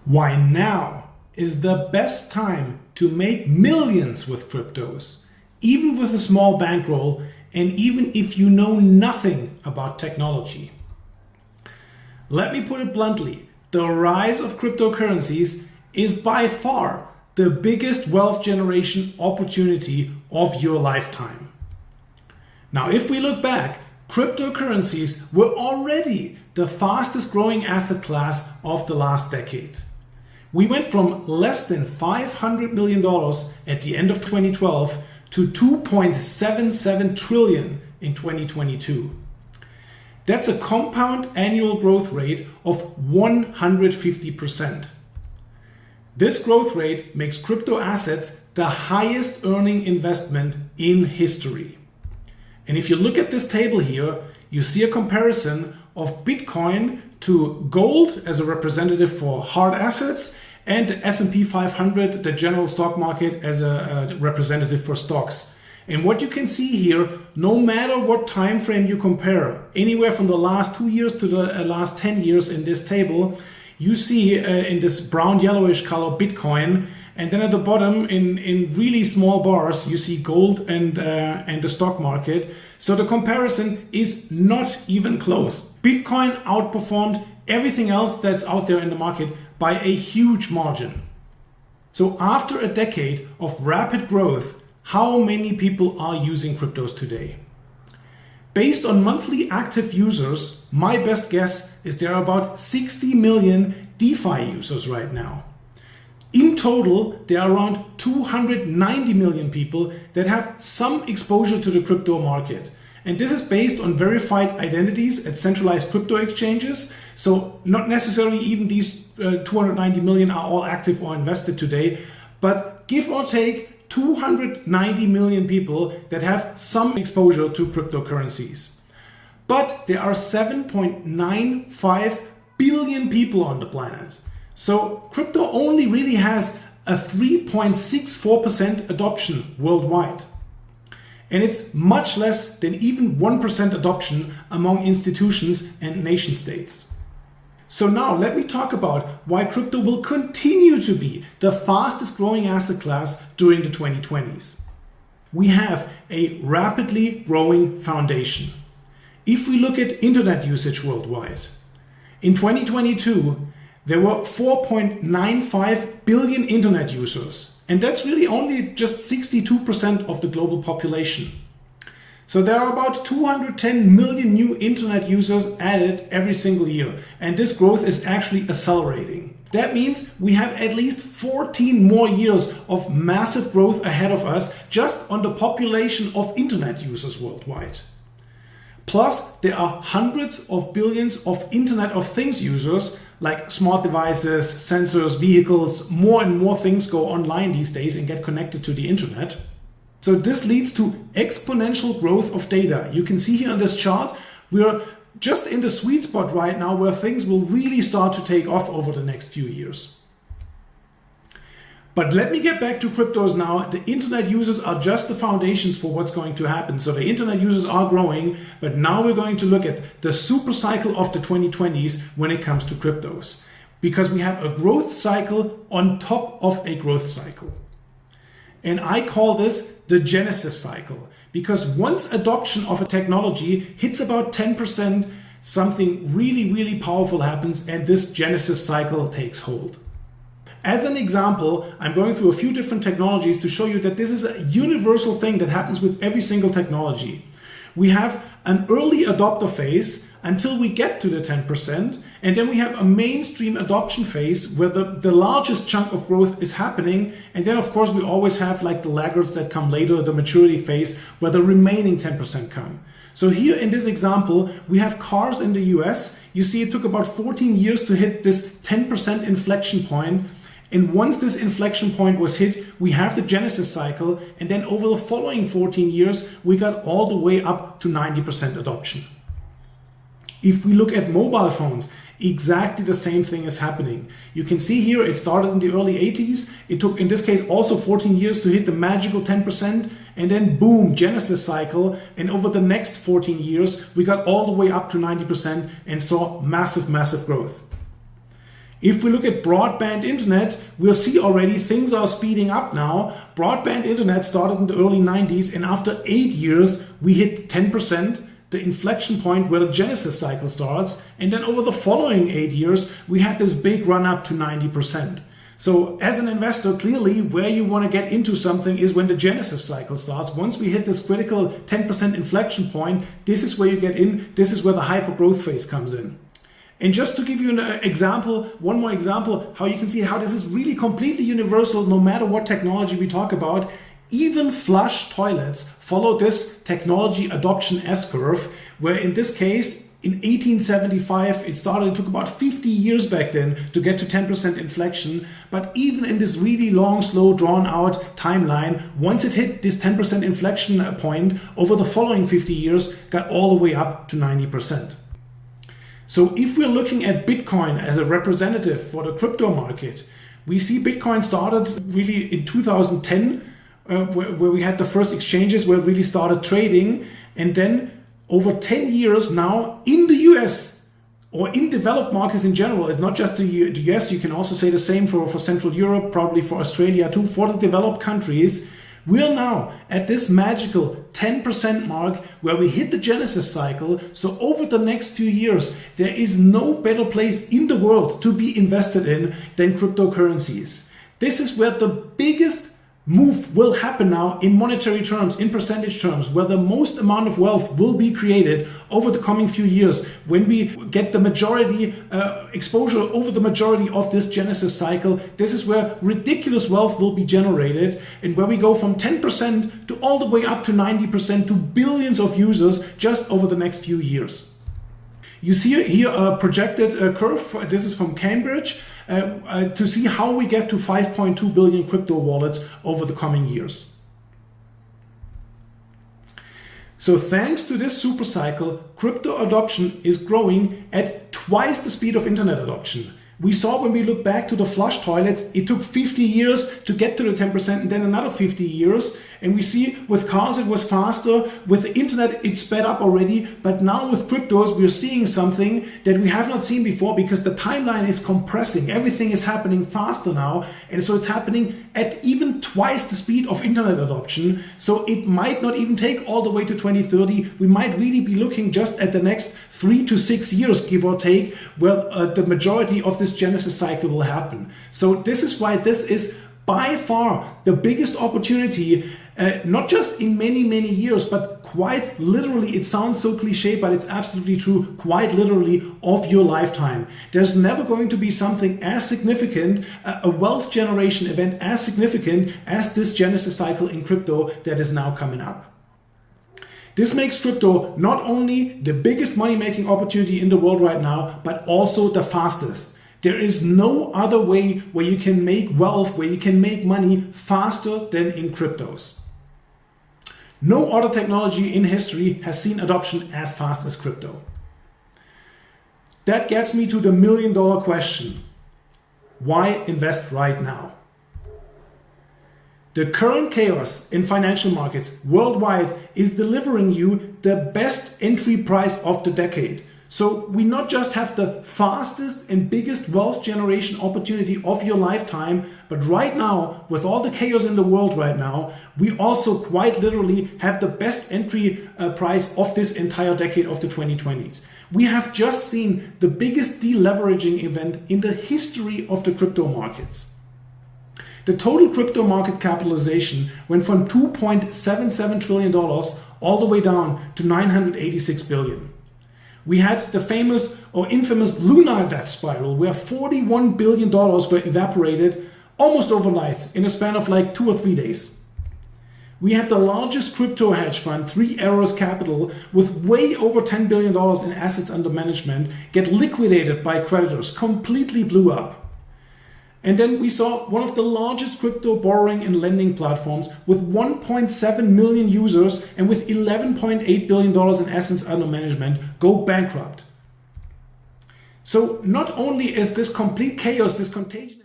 Why now is the best time to make millions with cryptos, even with a small bankroll and even if you know nothing about technology. Let me put it bluntly, the rise of cryptocurrencies is by far the biggest wealth generation opportunity of your lifetime. Now, if we look back, cryptocurrencies were already the fastest growing asset class of the last decade. We went from less than $500 million at the end of 2012 to $2.77 trillion in 2022. That's a compound annual growth rate of 150%. This growth rate makes crypto assets the highest earning investment in history. And if you look at this table here, you see a comparison of Bitcoin to gold as a representative for hard assets and the S&P 500, the general stock market, as a representative for stocks. And what you can see here, no matter what time frame you compare, anywhere from the last 2 years to the last 10 years in this table, you see in this brown yellowish color Bitcoin, and then at the bottom in really small bars you see gold and the stock market. So the comparison is not even close. Bitcoin outperformed everything else that's out there in the market by a huge margin. So after a decade of rapid growth, how many people are using cryptos today? Based on monthly active users, my best guess is there are about 60 million DeFi users right now. In total, there are around 290 million people that have some exposure to the crypto market. And this is based on verified identities at centralized crypto exchanges. So not necessarily even these 290 million are all active or invested today, but give or take 290 million people that have some exposure to cryptocurrencies. But there are 7.95 billion people on the planet. So crypto only really has a 3.64% adoption worldwide. And it's much less than even 1% adoption among institutions and nation states. So now let me talk about why crypto will continue to be the fastest growing asset class during the 2020s. We have a rapidly growing foundation. If we look at internet usage worldwide, in 2022, there were 4.95 billion internet users. And that's really only just 62% of the global population. So there are about 210 million new internet users added every single year. And this growth is actually accelerating. That means we have at least 14 more years of massive growth ahead of us just on the population of internet users worldwide. Plus, there are hundreds of billions of Internet of Things users like smart devices, sensors, vehicles. More and more things go online these days and get connected to the internet. So this leads to exponential growth of data. You can see here on this chart, we're just in the sweet spot right now where things will really start to take off over the next few years. But let me get back to cryptos now. The internet users are just the foundations for what's going to happen. So the internet users are growing, but now we're going to look at the super cycle of the 2020s when it comes to cryptos. Because we have a growth cycle on top of a growth cycle. And I call this the Genesis cycle. Because once adoption of a technology hits about 10%, something really, really powerful happens and this Genesis cycle takes hold. As an example, I'm going through a few different technologies to show you that this is a universal thing that happens with every single technology. We have an early adopter phase until we get to the 10%, and then we have a mainstream adoption phase where the largest chunk of growth is happening, and then of course we always have like the laggards that come later, the maturity phase, where the remaining 10% come. So here in this example, we have cars in the US. You see it took about 14 years to hit this 10% inflection point. And once this inflection point was hit, we have the Genesis cycle. And then over the following 14 years, we got all the way up to 90% adoption. If we look at mobile phones, exactly the same thing is happening. You can see here it started in the early 80s. It took, in this case, also 14 years to hit the magical 10%. And then boom, Genesis cycle. And over the next 14 years, we got all the way up to 90% and saw massive, massive growth. If we look at broadband internet, we'll see already things are speeding up now. Broadband internet started in the early 90s, and after 8 years, we hit 10%, the inflection point where the Genesis cycle starts. And then over the following 8 years, we had this big run up to 90%. So as an investor, clearly where you want to get into something is when the Genesis cycle starts. Once we hit this critical 10% inflection point, this is where you get in. This is where the hyper growth phase comes in. And just to give you an example, one more example, how you can see how this is really completely universal no matter what technology we talk about. Even flush toilets follow this technology adoption S-curve, where in this case, in 1875, it started, it took about 50 years back then to get to 10% inflection. But even in this really long, slow, drawn out timeline, once it hit this 10% inflection point, over the following 50 years, got all the way up to 90%. So if we're looking at Bitcoin as a representative for the crypto market, we see Bitcoin started really in 2010, where we had the first exchanges where it really started trading. And then over 10 years now in the US or in developed markets in general, it's not just the US, you can also say the same for Central Europe, probably for Australia too, for the developed countries. We're now at this magical 10% mark where we hit the Genesis cycle. So over the next few years, there is no better place in the world to be invested in than cryptocurrencies. This is where the biggest move will happen now in monetary terms, in percentage terms, where the most amount of wealth will be created over the coming few years when we get the majority exposure over the majority of this Genesis cycle. This is where ridiculous wealth will be generated, and where we go from 10% to all the way up to 90% to billions of users just over the next few years. You see here a projected curve. This is from Cambridge to see how we get to 5.2 billion crypto wallets over the coming years. So thanks to this super cycle, crypto adoption is growing at twice the speed of internet adoption. We saw when we look back to the flush toilets, it took 50 years to get to the 10% and then another 50 years. And we see with cars it was faster, with the internet it sped up already, but now with cryptos we're seeing something that we have not seen before because the timeline is compressing. Everything is happening faster now, and so it's happening at even twice the speed of internet adoption. So it might not even take all the way to 2030. We might really be looking just at the next 3 to 6 years, give or take, where the majority of this Genesis cycle will happen. So this is why this is by far the biggest opportunity, not just in many, many years, but quite literally, it sounds so cliche, but it's absolutely true, quite literally of your lifetime. There's never going to be something as significant, a wealth generation event as significant as this Genesis cycle in crypto that is now coming up. This makes crypto not only the biggest money-making opportunity in the world right now, but also the fastest. There is no other way where you can make wealth, where you can make money faster than in cryptos. No other technology in history has seen adoption as fast as crypto. That gets me to the million-dollar question. Why invest right now? The current chaos in financial markets worldwide is delivering you the best entry price of the decade. So we not just have the fastest and biggest wealth generation opportunity of your lifetime, but right now, with all the chaos in the world right now, we also quite literally have the best entry price of this entire decade of the 2020s. We have just seen the biggest deleveraging event in the history of the crypto markets. The total crypto market capitalization went from $2.77 trillion all the way down to $986 billion. We had the famous or infamous lunar death spiral where $41 billion were evaporated almost overnight in a span of like 2 or 3 days. We had the largest crypto hedge fund, Three Arrows Capital, with way over $10 billion in assets under management, get liquidated by creditors, completely blew up. And then we saw one of the largest crypto borrowing and lending platforms with 1.7 million users and with $11.8 billion in assets under management go bankrupt. So not only is this complete chaos, this contagion